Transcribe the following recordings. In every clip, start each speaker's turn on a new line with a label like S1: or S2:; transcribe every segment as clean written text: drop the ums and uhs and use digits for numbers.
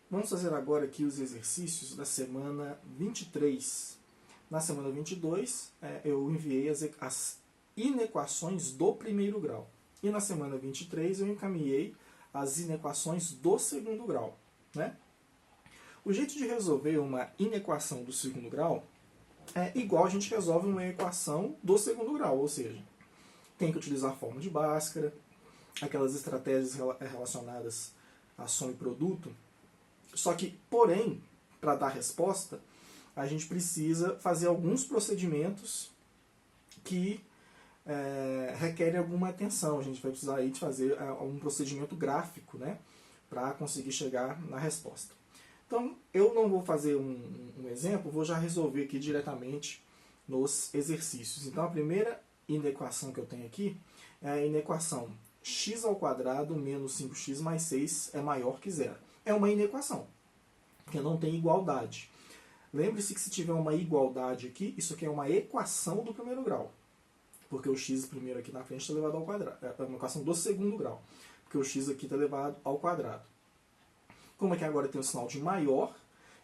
S1: Vamos fazer agora aqui os exercícios da semana 23. Na semana 22, eu enviei as inequações do primeiro grau. E na semana 23, eu encaminhei as inequações do segundo grau. Né? O jeito de resolver uma inequação do segundo grau é igual a gente resolve uma equação do segundo grau, ou seja, tem que utilizar a fórmula de Bhaskara, aquelas estratégias relacionadas a soma e produto. Só que, porém, para dar resposta, a gente precisa fazer alguns procedimentos que requerem alguma atenção. A gente vai precisar aí de fazer um procedimento gráfico, né, para conseguir chegar na resposta. Então, eu não vou fazer um exemplo, vou já resolver aqui diretamente nos exercícios. Então, a primeira inequação que eu tenho aqui é a inequação x² menos 5x mais 6 é maior que zero. É uma inequação, porque não tem igualdade. Lembre-se que se tiver uma igualdade aqui, isso aqui é uma equação do primeiro grau. Porque o x primeiro aqui na frente está elevado ao quadrado. É uma equação do segundo grau. Porque o x aqui está elevado ao quadrado. Como aqui agora tem o sinal de maior,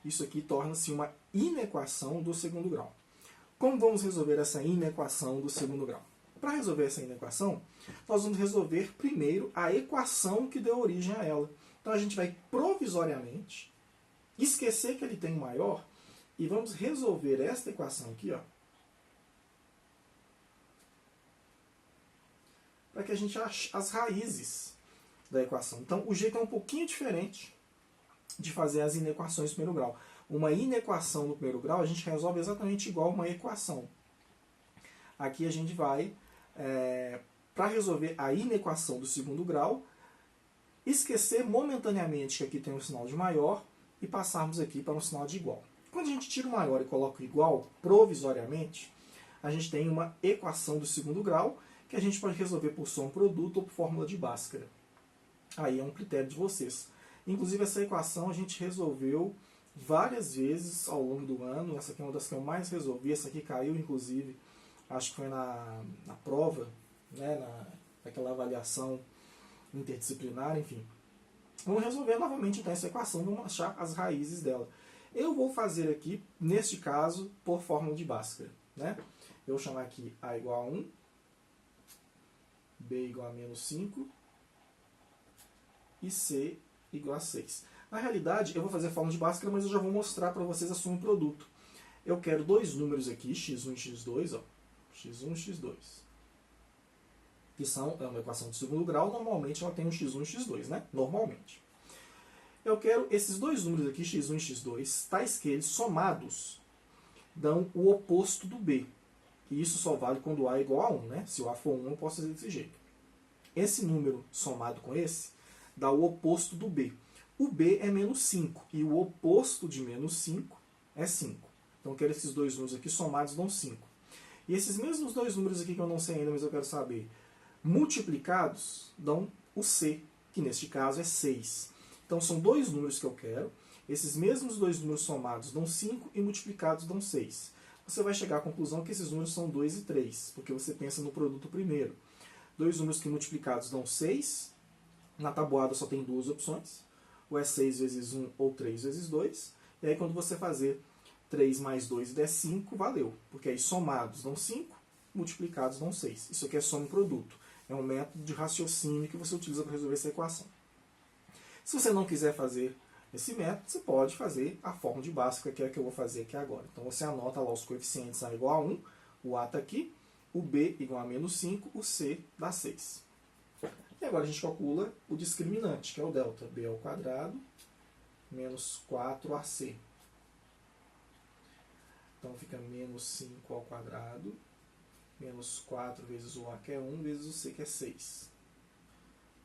S1: isso aqui torna-se uma inequação do segundo grau. Como vamos resolver essa inequação do segundo grau? Para resolver essa inequação, nós vamos resolver primeiro a equação que deu origem a ela. Então a gente vai provisoriamente esquecer que ele tem maior e vamos resolver esta equação aqui, ó, para que a gente ache as raízes da equação. Então o jeito é um pouquinho diferente de fazer as inequações do primeiro grau. Uma inequação do primeiro grau a gente resolve exatamente igual uma equação. Aqui a gente vai, para resolver a inequação do segundo grau, esquecer momentaneamente que aqui tem um sinal de maior e passarmos aqui para um sinal de igual. Quando a gente tira o maior e coloca o igual, provisoriamente, a gente tem uma equação do segundo grau que a gente pode resolver por soma produto ou por fórmula de Bhaskara. Aí é um critério de vocês. Inclusive essa equação a gente resolveu várias vezes ao longo do ano. Essa aqui é uma das que eu mais resolvi. Essa aqui caiu, inclusive, acho que foi na prova, né, naquela avaliação interdisciplinar, enfim. Vamos resolver novamente então essa equação, vamos achar as raízes dela. Eu vou fazer aqui, neste caso, por fórmula de Bhaskara. Né? Eu vou chamar aqui A igual a 1, B igual a menos 5 e C igual a 6. Na realidade, eu vou fazer a fórmula de Bhaskara, mas eu já vou mostrar para vocês a soma e produto. Eu quero dois números aqui, x1 e x2, ó, x1 e x2. Que é uma equação de segundo grau, normalmente ela tem um x1 e x2, né? Normalmente. Eu quero esses dois números aqui, x1 e x2, tais que eles somados dão o oposto do b. E isso só vale quando A é igual a 1, né? Se o A for 1, eu posso fazer desse jeito. Esse número somado com esse dá o oposto do b. O b é menos 5, e o oposto de menos 5 é 5. Então eu quero esses dois números aqui somados dão 5. E esses mesmos dois números aqui que eu não sei ainda, mas eu quero saber, multiplicados dão o C, que neste caso é 6. Então são dois números que eu quero. Esses mesmos dois números somados dão 5 e multiplicados dão 6. Você vai chegar à conclusão que esses números são 2 e 3, porque você pensa no produto primeiro. Dois números que multiplicados dão 6. Na tabuada só tem duas opções. Ou é 6 vezes 1 ou 3 vezes 2. E aí quando você fazer 3 mais 2 e der 5, valeu. Porque aí somados dão 5, multiplicados dão 6. Isso aqui é soma e produto. É um método de raciocínio que você utiliza para resolver essa equação. Se você não quiser fazer esse método, você pode fazer a fórmula de Bhaskara, que é a que eu vou fazer aqui agora. Então você anota lá os coeficientes A igual a 1, o A está aqui, o B igual a menos 5, o C dá 6. E agora a gente calcula o discriminante, que é o delta. B ao quadrado menos 4AC. Então fica menos 5 ao quadrado, menos 4 vezes o A, que é 1, vezes o C, que é 6.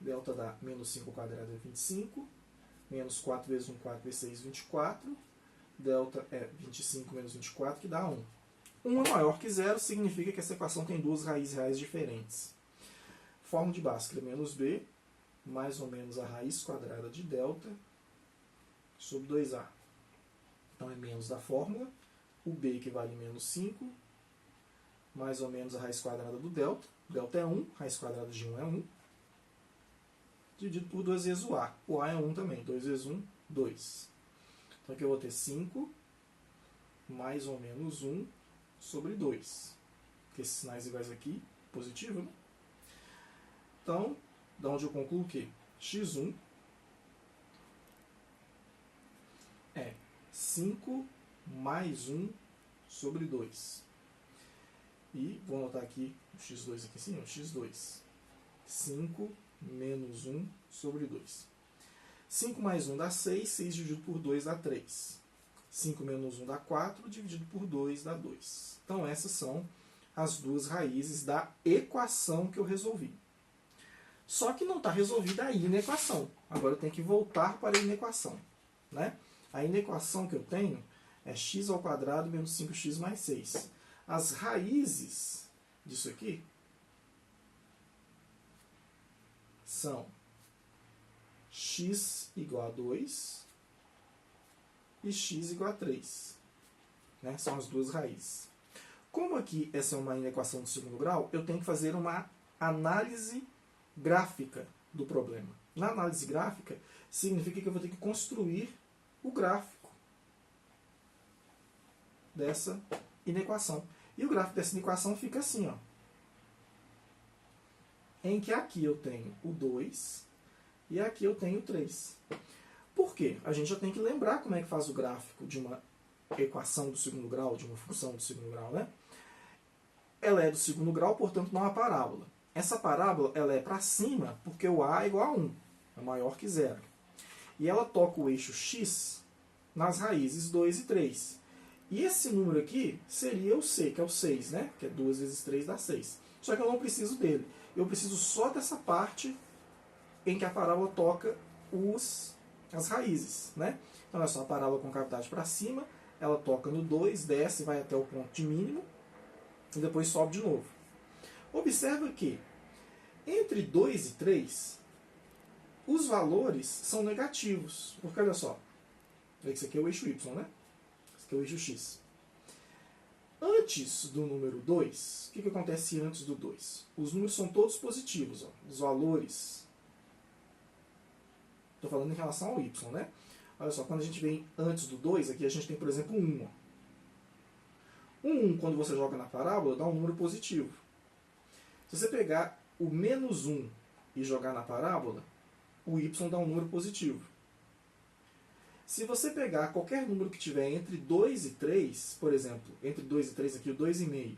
S1: Delta dá menos 5 ao quadrado é 25, menos 4 vezes 1, 4 vezes 6, 24. Delta é 25 menos 24, que dá 1. 1 é maior que 0, significa que essa equação tem duas raízes reais diferentes. Fórmula de Bhaskara menos B, mais ou menos a raiz quadrada de delta, sobre 2A. Então é menos da fórmula, o B equivale a menos 5, mais ou menos a raiz quadrada do delta. Delta é 1, raiz quadrada de 1 é 1. dividido por 2 vezes o A. O A é 1 também. 2 vezes 1, 2. Então aqui eu vou ter 5 mais ou menos 1 sobre 2. Porque esses sinais iguais aqui, positivo, né? Então, da onde eu concluo que x1 é 5 mais 1 sobre 2. E vou anotar aqui o x2 aqui sim, o x2. 5 menos 1 sobre 2. 5 mais 1 dá 6, 6 dividido por 2 dá 3. 5 menos 1 dá 4, dividido por 2 dá 2. Então essas são as duas raízes da equação que eu resolvi. Só que não está resolvida a inequação. Agora eu tenho que voltar para a inequação, né? A inequação que eu tenho é x ao quadrado menos 5x mais 6. As raízes disso aqui são x igual a 2 e x igual a 3. Né? São as duas raízes. Como aqui essa é uma inequação de segundo grau, eu tenho que fazer uma análise gráfica do problema. Na análise gráfica, significa que eu vou ter que construir o gráfico dessa inequação. E o gráfico dessa inequação fica assim, ó, em que aqui eu tenho o 2 e aqui eu tenho o 3. Por quê? A gente já tem que lembrar como é que faz o gráfico de uma equação do segundo grau, de uma função do segundo grau, né? Ela é do segundo grau, portanto não há parábola. Essa parábola ela é para cima porque o A é igual a 1, é maior que 0. E ela toca o eixo x nas raízes 2 e 3. E esse número aqui seria o C, que é o 6, né? Que é 2 vezes 3 dá 6. Só que eu não preciso dele. Eu preciso só dessa parte em que a parábola toca as raízes, né? Então, olha só, a parábola com cavidade para cima, ela toca no 2, desce, vai até o ponto de mínimo, e depois sobe de novo. Observa que entre 2 e 3, os valores são negativos. Porque, olha só, esse aqui é o eixo Y, né? Esse aqui é o eixo X. Antes do número 2, o que acontece antes do 2? Os números são todos positivos. Ó. Os valores... Estou falando em relação ao Y, né? Olha só, quando a gente vem antes do 2, aqui a gente tem, por exemplo, 1. Ó. O 1, quando você joga na parábola, dá um número positivo. Se você pegar o menos 1 e jogar na parábola, o y dá um número positivo. Se você pegar qualquer número que tiver entre 2 e 3, por exemplo, entre 2 e 3 aqui, o 2,5,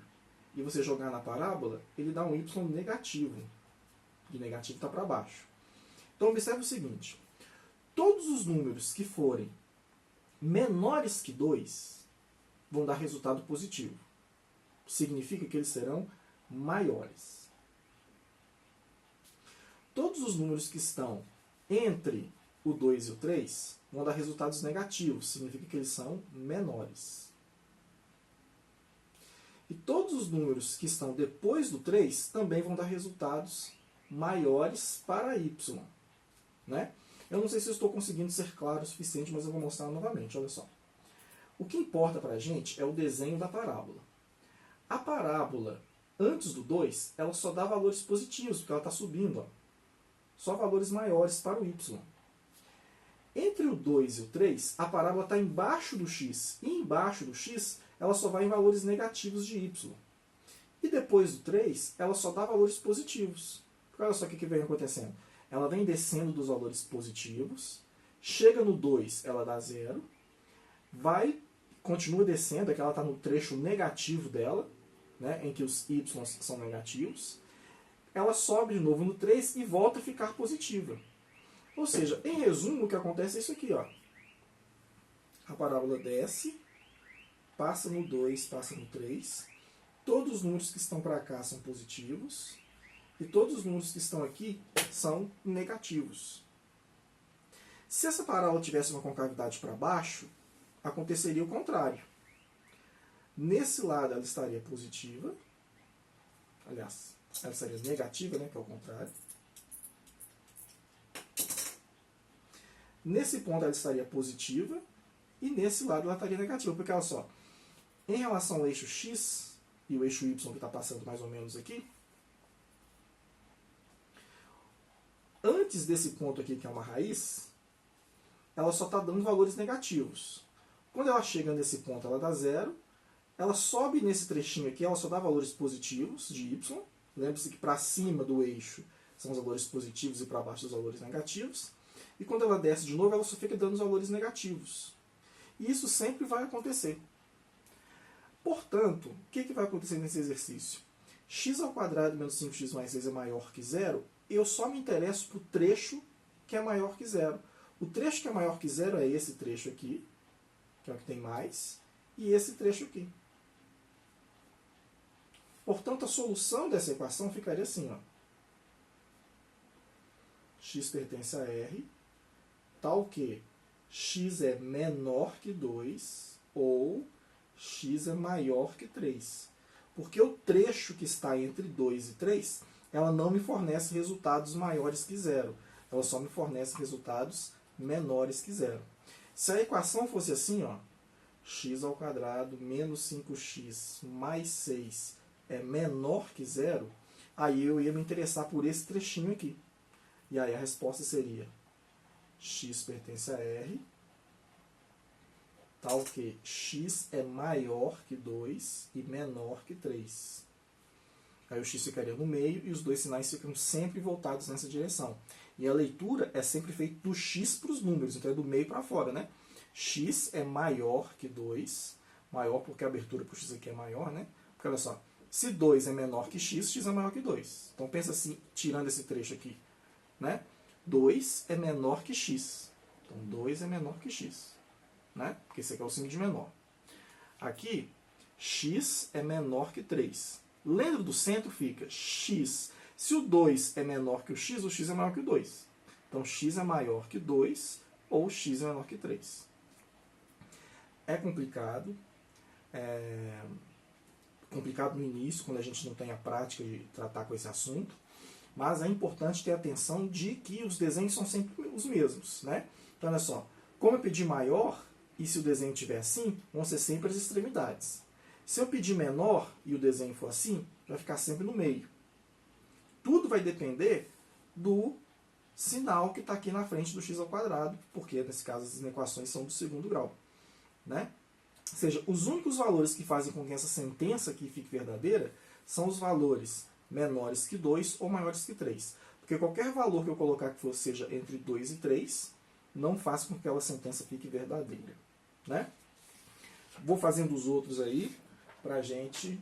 S1: e você jogar na parábola, ele dá um y negativo. De negativo está para baixo. Então, observe o seguinte. Todos os números que forem menores que 2 vão dar resultado positivo. Significa que eles serão maiores. Todos os números que estão entre o 2 e o 3 vão dar resultados negativos. Significa que eles são menores. E todos os números que estão depois do 3 também vão dar resultados maiores para y. Né? Eu não sei se eu estou conseguindo ser claro o suficiente, mas eu vou mostrar novamente. Olha só. O que importa para a gente é o desenho da parábola. A parábola, antes do 2, ela só dá valores positivos, porque ela está subindo. Ó. Só valores maiores para o y. Entre o 2 e o 3, a parábola está embaixo do x. E embaixo do x, ela só vai em valores negativos de y. E depois do 3, ela só dá valores positivos. Porque olha só o que vem acontecendo. Ela vem descendo dos valores positivos. Chega no 2, ela dá 0. Continua descendo, é que ela está no trecho negativo dela, né, em que os y são negativos. Ela sobe de novo no 3 e volta a ficar positiva. Ou seja, em resumo, o que acontece é isso aqui. Ó. A parábola desce, passa no 2, passa no 3. Todos os números que estão para cá são positivos. E todos os números que estão aqui são negativos. Se essa parábola tivesse uma concavidade para baixo, aconteceria o contrário. Nesse lado ela estaria positiva. Aliás, ela estaria negativa, né, que é o contrário. Nesse ponto ela estaria positiva. E nesse lado ela estaria negativa. Porque, olha só, em relação ao eixo x e o eixo y que está passando mais ou menos aqui, antes desse ponto aqui, que é uma raiz, ela só está dando valores negativos. Quando ela chega nesse ponto, ela dá 0. Ela sobe nesse trechinho aqui, ela só dá valores positivos de y. Lembre-se que para cima do eixo são os valores positivos e para baixo os valores negativos. E quando ela desce de novo, ela só fica dando os valores negativos. E isso sempre vai acontecer. Portanto, o que vai acontecer nesse exercício? X ao quadrado menos 5x mais 6 é maior que 0. Eu só me interesso para o trecho que é maior que 0. O trecho que é maior que 0 é esse trecho aqui, que é o que tem mais, e esse trecho aqui. Portanto, a solução dessa equação ficaria assim, ó. X pertence a R, tal que x é menor que 2 ou x é maior que 3. Porque o trecho que está entre 2 e 3, ela não me fornece resultados maiores que 0. Ela só me fornece resultados menores que 0. Se a equação fosse assim, ó, x ao quadrado menos 5x mais 6 é menor que 0, aí eu ia me interessar por esse trechinho aqui. E aí a resposta seria x pertence a R, tal que x é maior que 2 e menor que 3. Aí o x ficaria no meio e os dois sinais ficam sempre voltados nessa direção. E a leitura é sempre feita do x para os números, então é do meio para fora, né? X é maior que 2, maior porque a abertura para o x aqui é maior, né? Porque olha só, se 2 é menor que x, x é maior que 2. Então pensa assim, tirando esse trecho aqui, né? 2 é menor que x. Então 2 é menor que x, né? Porque esse aqui é o signo de menor. Aqui, x é menor que 3. Lembra do centro, fica x. Se o 2 é menor que o x é maior que o 2. Então x é maior que 2 ou x é menor que 3. É complicado. Complicado no início, quando a gente não tem a prática de tratar com esse assunto. Mas é importante ter atenção de que os desenhos são sempre os mesmos, né? Então, olha só. Como eu pedi maior, e se o desenho estiver assim, vão ser sempre as extremidades. Se eu pedir menor e o desenho for assim, vai ficar sempre no meio. Tudo vai depender do sinal que está aqui na frente do x ao quadrado, porque, nesse caso, as equações são do segundo grau, né? Ou seja, os únicos valores que fazem com que essa sentença aqui fique verdadeira são os valores menores que 2 ou maiores que 3. Porque qualquer valor que eu colocar que seja entre 2 e 3 não faz com que aquela sentença fique verdadeira, né? Vou fazendo os outros aí para a gente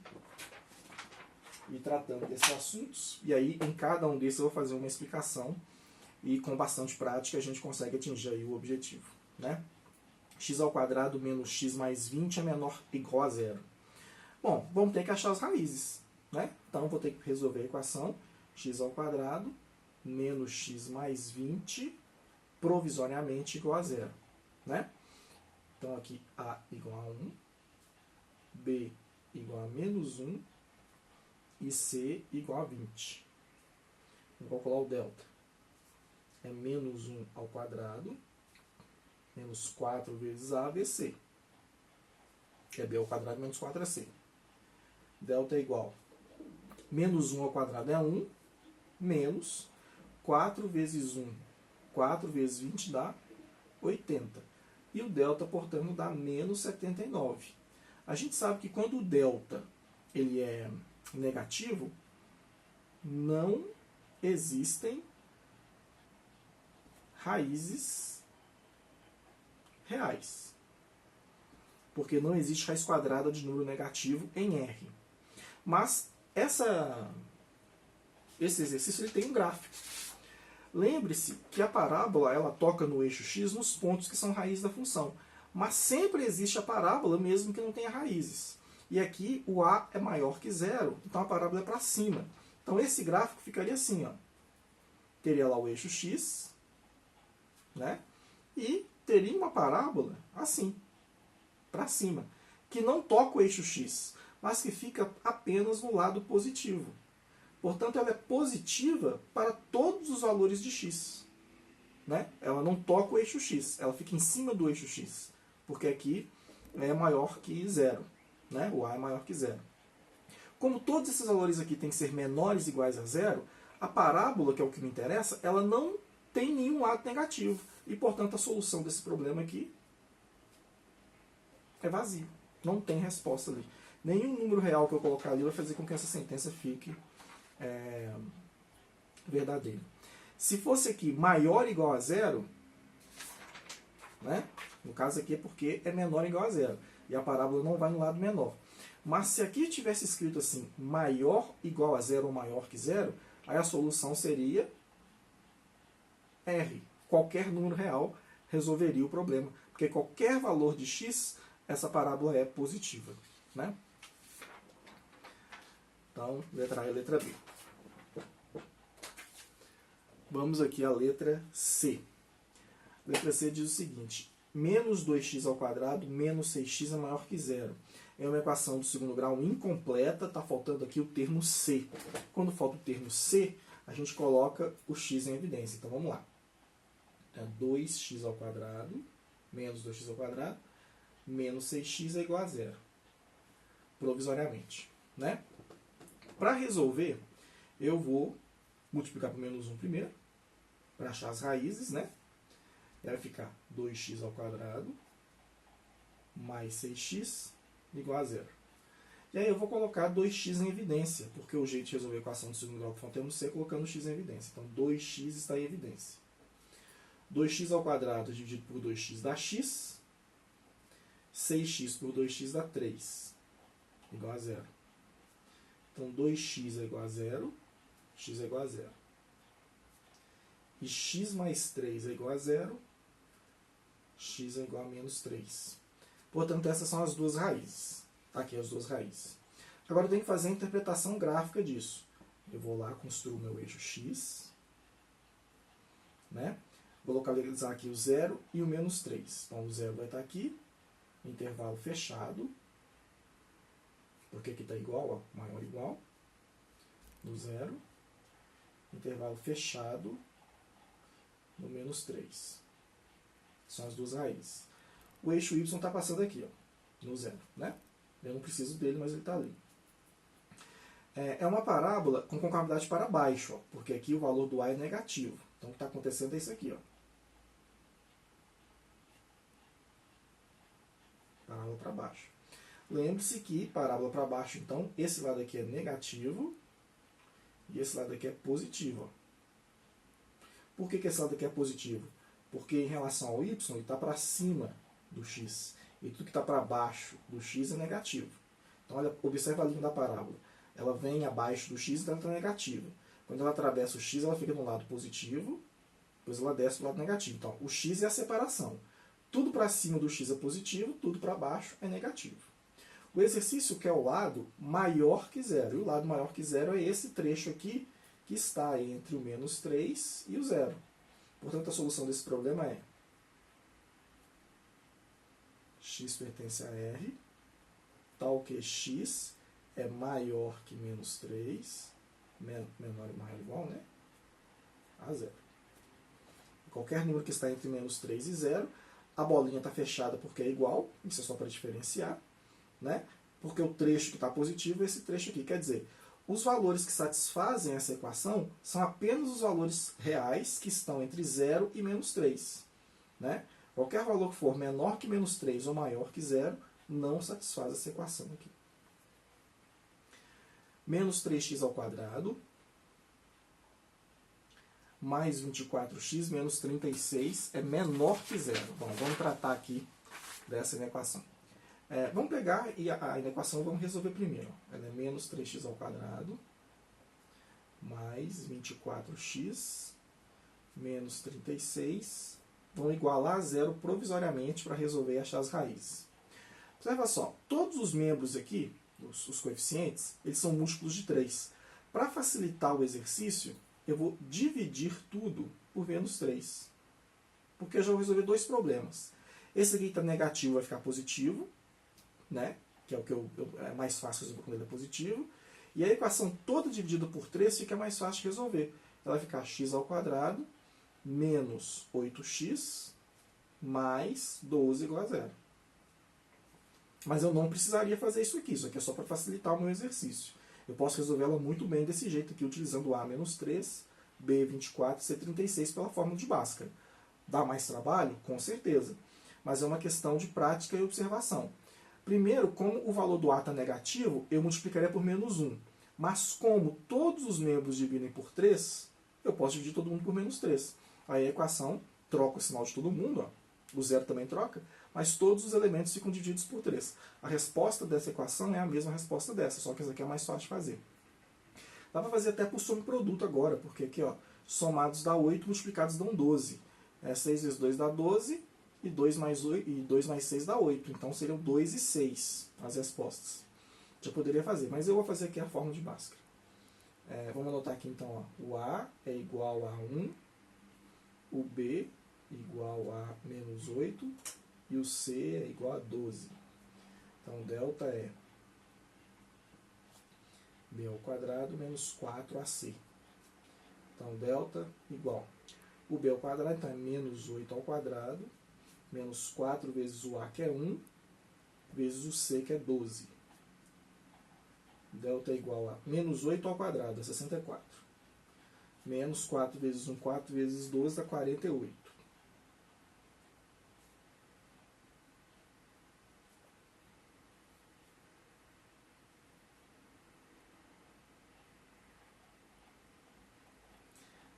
S1: ir tratando desses assuntos. E aí, em cada um desses, eu vou fazer uma explicação. E com bastante prática, a gente consegue atingir aí o objetivo, né? X ao quadrado menos x mais 20 é menor ou igual a 0. Bom, vamos ter que achar as raízes, né? Então, vou ter que resolver a equação x ao quadrado menos x mais 20 provisoriamente igual a 0, né? Então, aqui A igual a 1, B igual a menos 1 e C igual a 20. Vou calcular o delta. É menos 1 ao quadrado menos 4 vezes A vezes C. Que é B ao quadrado menos 4 é C. Delta é igual. Menos 1 ao quadrado é 1, menos 4 vezes 1, 4 vezes 20 dá 80. E o delta, portanto, dá menos 79. A gente sabe que quando o delta ele é negativo, não existem raízes reais. Porque não existe raiz quadrada de número negativo em R. Mas esse exercício ele tem um gráfico. Lembre-se que a parábola ela toca no eixo x nos pontos que são raiz da função. Mas sempre existe a parábola mesmo que não tenha raízes. E aqui o a é maior que 0, então a parábola é para cima. Então esse gráfico ficaria assim, ó. Teria lá o eixo x, né? E teria uma parábola assim, para cima, que não toca o eixo x, mas que fica apenas no lado positivo. Portanto, ela é positiva para todos os valores de x, né? Ela não toca o eixo x, ela fica em cima do eixo x, porque aqui é maior que 0, né? O a é maior que 0. Como todos esses valores aqui têm que ser menores ou iguais a 0, A parábola, que é o que me interessa, ela não tem nenhum lado negativo. E, portanto, a solução desse problema aqui é vazio. Não tem resposta ali. Nenhum número real que eu colocar ali vai fazer com que essa sentença fique verdadeira. Se fosse aqui maior ou igual a zero, né? No caso aqui é porque é menor ou igual a zero. E a parábola não vai no lado menor. Mas se aqui tivesse escrito assim, maior ou igual a zero ou maior que zero, aí a solução seria R. Qualquer número real resolveria o problema. Porque qualquer valor de x, essa parábola é positiva. Né? Então, letra A e letra B. Vamos aqui à letra C. Letra C diz o seguinte: menos 2x ao quadrado menos 6x é maior que zero. É uma equação do segundo grau incompleta, está faltando aqui o termo C. Quando falta o termo C, a gente coloca o x em evidência. Então vamos lá. 2x ao quadrado menos 2x ao quadrado menos 6x é igual a zero. Provisoriamente. Né? Para resolver, eu vou multiplicar por menos 1 primeiro, para achar as raízes, né? Vai ficar 2x ao quadrado mais 6x igual a zero. E aí eu vou colocar 2x em evidência, porque o jeito de resolver a equação do segundo grau que faltamos C é colocando x em evidência. Então 2x está em evidência. 2x ao quadrado dividido por 2x dá x. 6x por 2x dá 3, igual a zero. Então 2x é igual a zero, x é igual a zero. E x mais 3 é igual a zero, x é igual a menos 3. Portanto, essas são as duas raízes. Aqui as duas raízes. Agora eu tenho que fazer a interpretação gráfica disso. Eu vou lá, construo o meu eixo x. Né? Vou localizar aqui o 0 e o menos 3. Então o 0 vai estar aqui, intervalo fechado. Porque aqui está igual, ó, maior ou igual. No 0. Intervalo fechado. No menos 3. São as duas raízes. O eixo y está passando aqui, ó, no 0. Né? Eu não preciso dele, mas ele está ali. É uma parábola com concavidade para baixo, ó, porque aqui o valor do a é negativo. Então o que está acontecendo é isso aqui. Ó. Parábola para baixo. Lembre-se que parábola para baixo, então, esse lado aqui é negativo e esse lado aqui é positivo. Ó. Por que esse lado aqui é positivo? Porque em relação ao y, ele está para cima do x. E tudo que está para baixo do x é negativo. Então, olha, observa a linha da parábola. Ela vem abaixo do x e ela está negativa. Quando ela atravessa o x, ela fica no lado positivo, depois ela desce para o lado negativo. Então, o x é a separação. Tudo para cima do x é positivo, tudo para baixo é negativo. O exercício quer o lado maior que zero. E o lado maior que zero é esse trecho aqui, que está entre o menos 3 e o zero. Portanto, a solução desse problema é x pertence a R, tal que x é maior que menos 3, menor e maior ou igual, né? A zero. Qualquer número que está entre menos 3 e 0, a bolinha está fechada porque é igual, isso é só para diferenciar, né? Porque o trecho que está positivo é esse trecho aqui. Quer dizer, os valores que satisfazem essa equação são apenas os valores reais que estão entre 0 e menos 3. Né? Qualquer valor que for menor que menos 3 ou maior que 0 não satisfaz essa equação aqui. Menos 3x ao quadrado mais 24x menos 36 é menor que 0. Bom, vamos tratar aqui dessa equação. Vamos pegar e a equação vamos resolver primeiro. Ela é menos 3x ao quadrado mais 24x menos 36 vão igualar a zero provisoriamente para resolver e achar as raízes. Observa só, todos os membros aqui, os coeficientes, eles são múltiplos de 3. Para facilitar o exercício, eu vou dividir tudo por menos 3. Porque eu já vou resolver dois problemas. Esse aqui está negativo, vai ficar positivo, né? Que é o que é mais fácil resolver quando ele é positivo. E a equação toda dividida por 3 fica mais fácil de resolver. Ela vai ficar x ao quadrado menos 8x mais 12 igual a 0. Mas eu não precisaria fazer isso aqui é só para facilitar o meu exercício. Eu posso resolver ela muito bem desse jeito aqui, utilizando A menos 3, B 24, C 36 pela fórmula de Bhaskara. Dá mais trabalho? Com certeza. Mas é uma questão de prática e observação. Primeiro, como o valor do A está negativo, eu multiplicaria por menos 1. Mas como todos os membros dividem por 3, eu posso dividir todo mundo por menos 3. Aí a equação troca o sinal de todo mundo, ó. O zero também troca, mas todos os elementos ficam divididos por 3. A resposta dessa equação é a mesma resposta dessa, só que essa aqui é mais fácil de fazer. Dá para fazer até por soma e produto agora, porque aqui, ó, somados dá 8, multiplicados dão 12. 6 vezes 2 dá 12, e 2 mais 6 dá 8. Então seriam 2 e 6 as respostas. Já poderia fazer, mas eu vou fazer aqui a fórmula de Bhaskara. Vamos anotar aqui então, ó, o A é igual a 1, o B igual a menos 8 e o C é igual a 12. Então, delta é B ao quadrado menos 4AC. Então, delta igual. O B ao quadrado então, é menos 8 ao quadrado, menos 4 vezes o A, que é 1, vezes o C, que é 12. Delta é igual a menos 8 ao quadrado, é 64. Menos 4 vezes 1, 4 vezes 12, dá 48.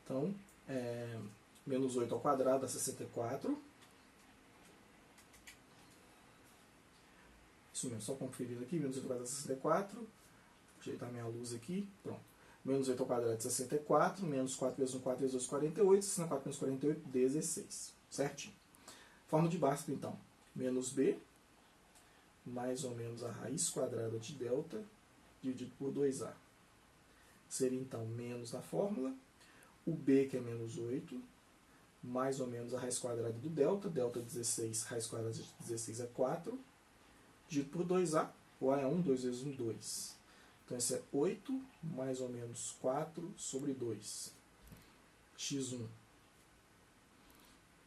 S1: Então, menos 8 ao quadrado dá 64. Isso mesmo, só conferir aqui, menos 8 ao quadrado dá 64. Vou ajeitar minha luz aqui, pronto. Menos 8 ao quadrado é 64, menos 4 vezes 1, 4 vezes 2, 48, 64 menos 48, 16. Certinho. Fórmula de Bhaskara, então. Menos B, mais ou menos a raiz quadrada de delta, dividido por 2A. Seria, então, menos da fórmula. O B, que é menos 8, mais ou menos a raiz quadrada do delta. Delta 16, raiz quadrada de 16 é 4. Dividido por 2A. O A é 1, 2 vezes 1, 2. Então, esse é 8 mais ou menos 4 sobre 2. X1.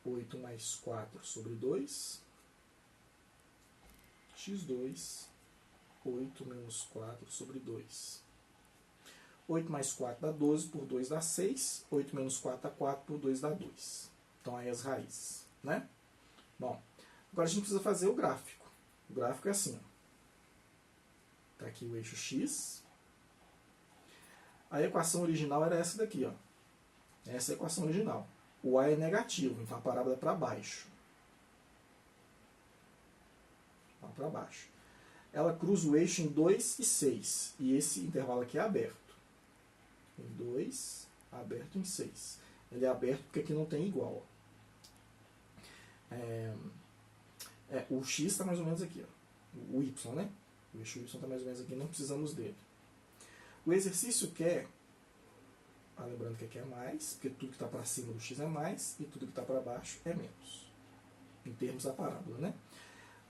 S1: 8 mais 4 sobre 2. X2. 8 menos 4 sobre 2. 8 mais 4 dá 12, por 2 dá 6. 8 menos 4 dá 4, por 2 dá 2. Então, aí as raízes, né? Bom, agora a gente precisa fazer o gráfico. O gráfico é assim, ó. Está aqui o eixo X. A equação original era essa daqui, ó. Essa é a equação original. O A é negativo, então a parábola é para baixo. Para baixo. Ela cruza o eixo em 2 e 6. E esse intervalo aqui é aberto. Em 2, aberto em 6. Ele é aberto porque aqui não tem igual. O X está mais ou menos aqui. Ó. O Y, né? O eixo Y está mais ou menos aqui, não precisamos dele. O exercício quer, lembrando que aqui é mais, porque tudo que está para cima do X é mais, e tudo que está para baixo é menos. Em termos da parábola, né?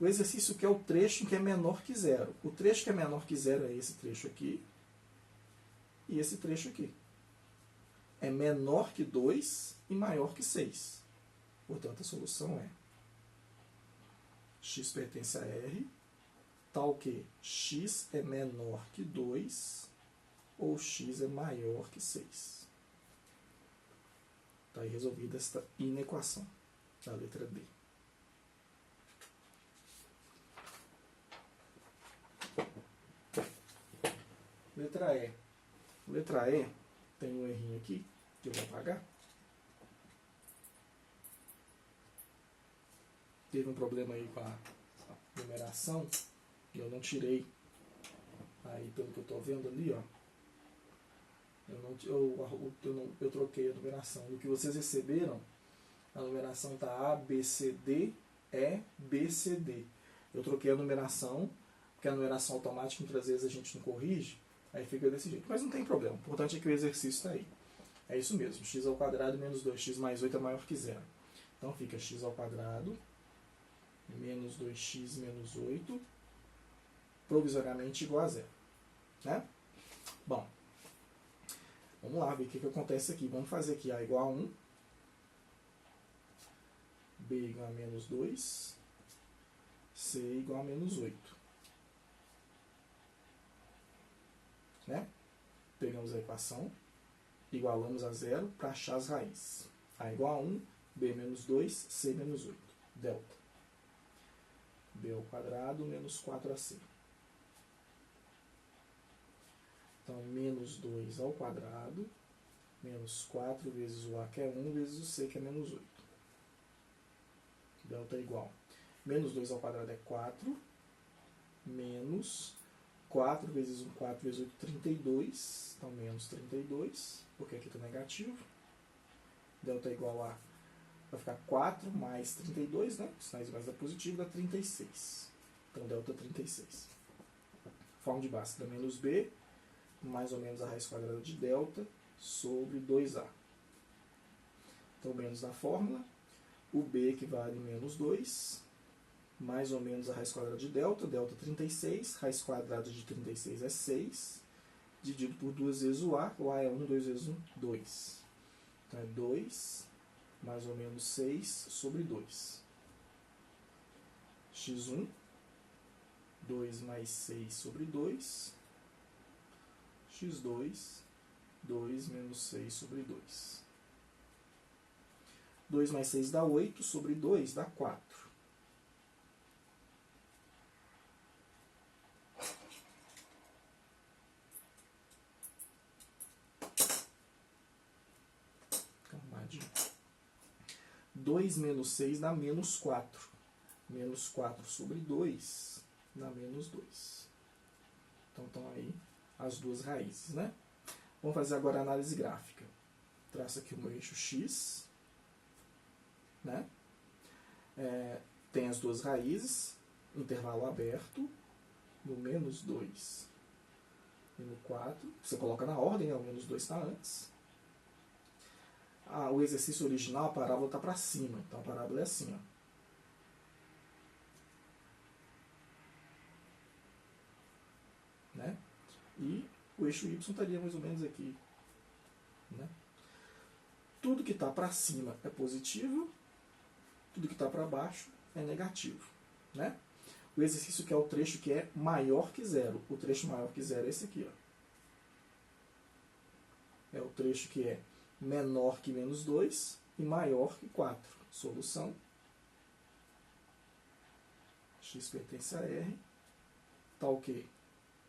S1: O exercício quer o trecho que é menor que zero. O trecho que é menor que zero é esse trecho aqui, e esse trecho aqui. É menor que 2 e maior que 6. Portanto, a solução é x pertence a R, tal que x é menor que 2 ou x é maior que 6. Está aí resolvida esta inequação da letra D. Letra E. Letra E tem um errinho aqui que eu vou apagar. Teve um problema aí com a numeração e eu não tirei. Aí, pelo que eu estou vendo ali, ó, eu troquei a numeração. Do que vocês receberam, a numeração está A, B, C, D, E, B, C, D. Eu troquei a numeração, porque a numeração automática muitas vezes a gente não corrige, aí fica desse jeito. Mas não tem problema, o importante é que o exercício está aí. É isso mesmo, x ao quadrado menos 2x mais 8 é maior que zero. Então fica x ao quadrado menos 2x menos 8, provisoriamente igual a zero. Né? Bom, vamos lá ver o que acontece aqui. Vamos fazer aqui A igual a 1, B igual a menos 2, C igual a menos 8. né? Pegamos a equação, igualamos a zero para achar as raízes. A igual a 1, b menos 2, c menos 8. Delta. b ao quadrado menos 4ac. Então, menos 2 ao quadrado, menos 4 vezes o a, que é 1, vezes o c, que é menos 8. Delta é igual. Menos 2 ao quadrado é 4, menos 4 vezes 1, 4 vezes 8, 32. Então, menos 32, porque aqui está negativo. Delta é igual a, vai ficar 4 mais 32, né? Sinais mais da positivo, dá 36. Então, delta 36. Forma de Bhaskara menos b, mais ou menos a raiz quadrada de delta, sobre 2a. Então, menos na fórmula, o b equivale a menos 2, mais ou menos a raiz quadrada de delta, delta 36, raiz quadrada de 36 é 6, dividido por 2 vezes o a é 1, 2 vezes 1, 2. Então, é 2, mais ou menos 6 sobre 2. x1, 2 mais 6 sobre 2. x2, 2 menos 6 sobre 2. 2 mais 6 dá 8, sobre 2 dá 4. Calmadinho. 2 menos 6 dá menos 4. Menos 4 sobre 2 dá menos 2. Então, estão aí as duas raízes, né? Vamos fazer agora a análise gráfica. Traço aqui o meu eixo x, né? Tem as duas raízes, intervalo aberto, no menos 2 e no 4. Você coloca na ordem, né? O menos 2 está antes. O exercício original, a parábola está para cima. Então, a parábola é assim, ó. Né? E o eixo y estaria mais ou menos aqui. Né? Tudo que está para cima é positivo, tudo que está para baixo é negativo. Né? O exercício que é o trecho que é maior que zero. O trecho maior que zero é esse aqui. Ó. É o trecho que é menor que menos 2 e maior que 4. Solução. X pertence a R. Tal que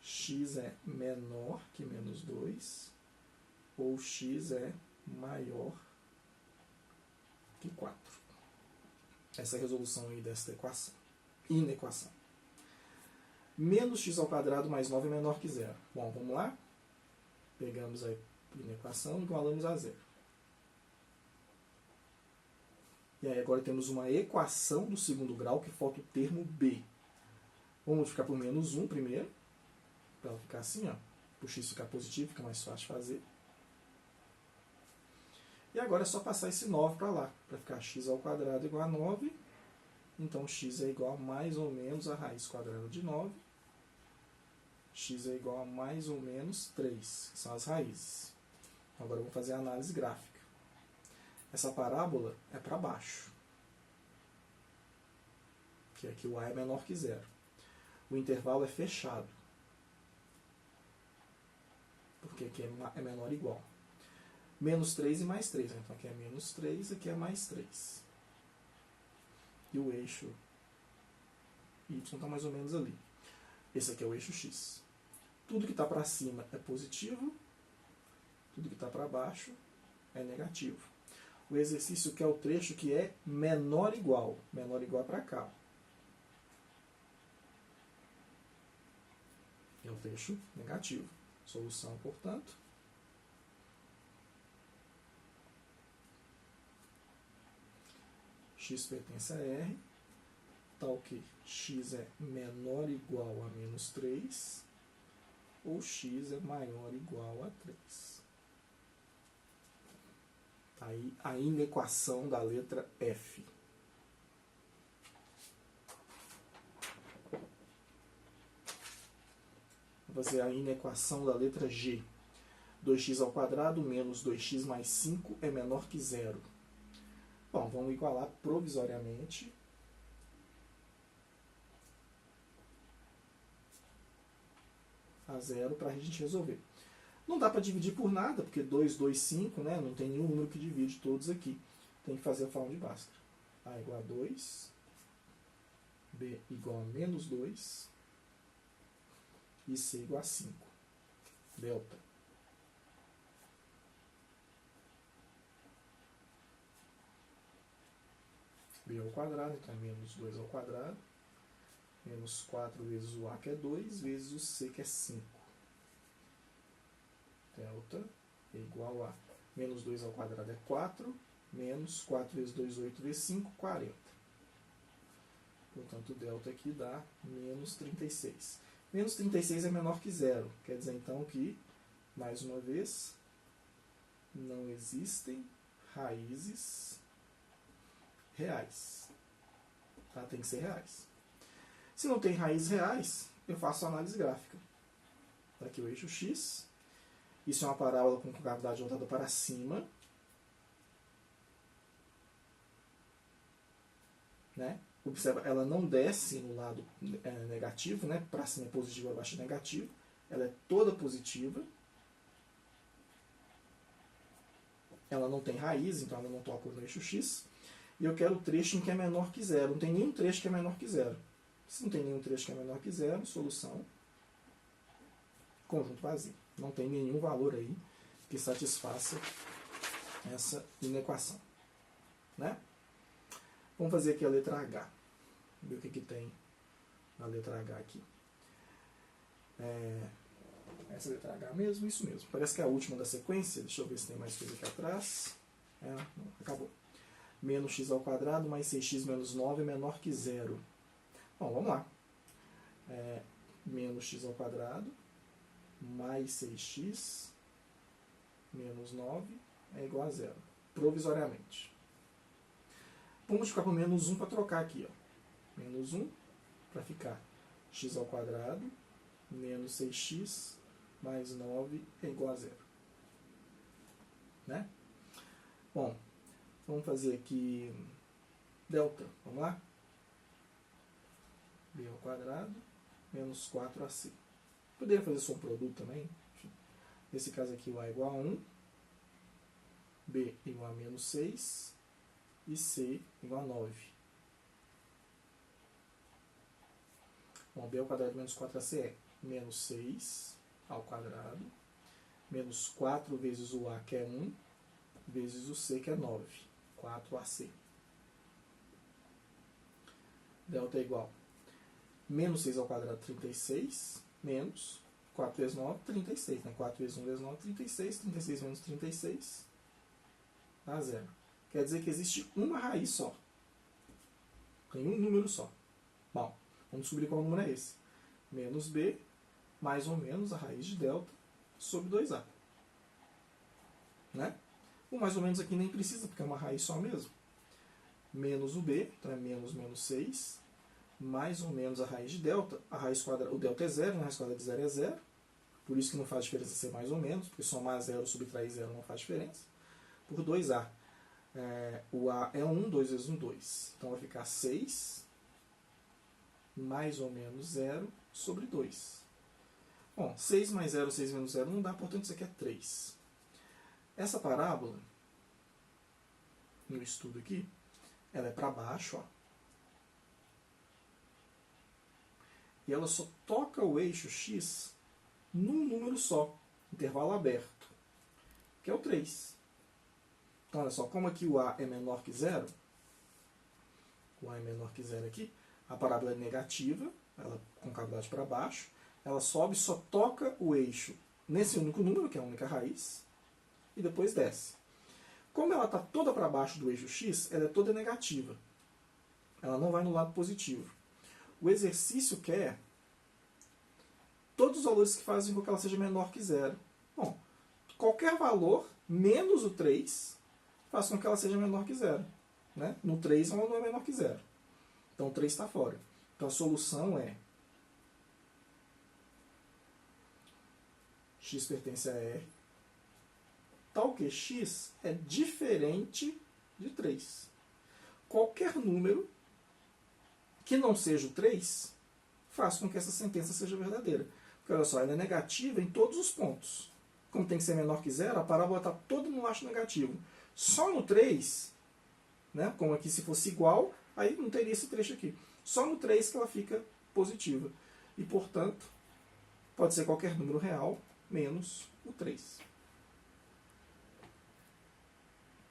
S1: x é menor que menos 2 ou x é maior que 4. Essa é a resolução aí desta equação. Inequação. Menos x ao quadrado mais 9 é menor que zero. Bom, vamos lá? Pegamos a inequação e igualamos a zero. E aí agora temos uma equação do segundo grau que falta o termo b. Vamos multiplicar por menos 1 primeiro. Para ela ficar assim, ó. Para o x ficar positivo, fica mais fácil de fazer. E agora é só passar esse 9 para lá. Para ficar x ao quadrado igual a 9. Então, x é igual a mais ou menos a raiz quadrada de 9. X é igual a mais ou menos 3, que são as raízes. Agora, vamos fazer a análise gráfica. Essa parábola é para baixo. Que aqui o a é menor que zero. O intervalo é fechado. Porque aqui é menor ou igual. Menos 3 e mais 3. Então, aqui é menos 3, aqui é mais 3. E o eixo y está mais ou menos ali. Esse aqui é o eixo x. Tudo que está para cima é positivo, tudo que está para baixo é negativo. O exercício que é o trecho que é menor ou igual. Menor ou igual é para cá. É o trecho negativo. Solução, portanto, x pertence a R, tal que x é menor ou igual a menos 3, ou x é maior ou igual a 3. Aí a inequação da letra F. Vou fazer a inequação da letra G. 2x ao quadrado menos 2x mais 5 é menor que zero. Bom, vamos igualar provisoriamente. A a zero para a gente resolver. Não dá para dividir por nada, porque 2, 2, 5, né? Não tem nenhum número que divide todos aqui. Tem que fazer a fórmula de Bhaskara. A igual a 2, B igual a menos 2 e C igual a 5. Delta. B ao quadrado, então é menos 2 ao quadrado. Menos 4 vezes o A, que é 2, vezes o C, que é 5. Delta é igual a menos 2 ao quadrado é 4, menos 4 vezes 2, 8 vezes 5, 40. Portanto, o delta aqui dá menos 36. Menos 36 é menor que zero. Quer dizer, então, que, mais uma vez, não existem raízes reais. Tá? Tem que ser reais. Se não tem raízes reais, eu faço a análise gráfica. Tá aqui o eixo x. Isso é uma parábola com gravidade voltada para cima. Né? Observa, ela não desce no lado negativo, né? Para cima é positivo, para baixo é negativo. Ela é toda positiva. Ela não tem raiz, então ela não toca no eixo x. E eu quero o trecho em que é menor que zero. Não tem nenhum trecho que é menor que zero. Se não tem nenhum trecho que é menor que zero, solução, conjunto vazio. Não tem nenhum valor aí que satisfaça essa inequação. Né? Vamos fazer aqui a letra H. Ver o que tem na letra H aqui. Essa letra H mesmo? Isso mesmo. Parece que é a última da sequência. Deixa eu ver se tem mais coisa aqui atrás. Não, acabou. Menos x ao quadrado mais 6x menos 9 é menor que zero. Bom, vamos lá. Menos x ao quadrado mais 6x menos 9 é igual a zero. Provisoriamente. Vamos ficar com menos 1 para trocar aqui. Ó. Menos 1 para ficar x ao quadrado menos 6x mais 9 é igual a zero. Né? Bom, vamos fazer aqui delta. Vamos lá? B ao quadrado menos 4ac. Poderia fazer só um produto também. Nesse caso aqui, o A igual a 1, B igual a menos 6 e C igual a 9. Bom, B ao quadrado menos 4ac é menos 6 ao quadrado, menos 4 vezes o A, que é 1, vezes o C, que é 9. 4ac. Delta é igual menos 6 ao quadrado, 36, menos 4 vezes 9, 36. Né? 4 vezes 1 vezes 9, 36. 36 menos 36 dá zero. Quer dizer que existe uma raiz só. Tem um número só. Bom, vamos descobrir qual número é esse. Menos b, mais ou menos a raiz de delta, sobre 2a. Né? O mais ou menos aqui nem precisa, porque é uma raiz só mesmo. Menos o b, então é menos menos 6, mais ou menos a raiz de delta. A raiz quadrada, o delta é zero, a raiz quadrada de zero é zero. Por isso que não faz diferença ser mais ou menos, porque somar zero ou subtrair zero não faz diferença. Por 2a. O a é 1, 2 vezes 1, 2. Então vai ficar 6 mais ou menos 0 sobre 2. Bom, 6 mais 0, 6 menos 0 não dá, portanto isso aqui é 3. Essa parábola, no estudo aqui, ela é para baixo, ó. E ela só toca o eixo x num número só, intervalo aberto, que é o 3. Então, olha só, como aqui o A é menor que zero, o A é menor que zero aqui, a parábola é negativa, ela com cavidade para baixo, ela sobe, só toca o eixo nesse único número, que é a única raiz, e depois desce. Como ela está toda para baixo do eixo x, ela é toda negativa. Ela não vai no lado positivo. O exercício quer todos os valores que fazem com que ela seja menor que zero. Bom, qualquer valor menos o 3 faz com que ela seja menor que zero. Né? No 3 ela não é menor que zero. Então o 3 está fora. Então a solução é x pertence a R, tal que x é diferente de 3. Qualquer número que não seja o 3 faz com que essa sentença seja verdadeira. Porque olha só, ela é negativa em todos os pontos. Como tem que ser menor que zero, a parábola está toda no laço negativo. Só no 3, né, como aqui se fosse igual, aí não teria esse trecho aqui. Só no 3 que ela fica positiva. E, portanto, pode ser qualquer número real menos o 3.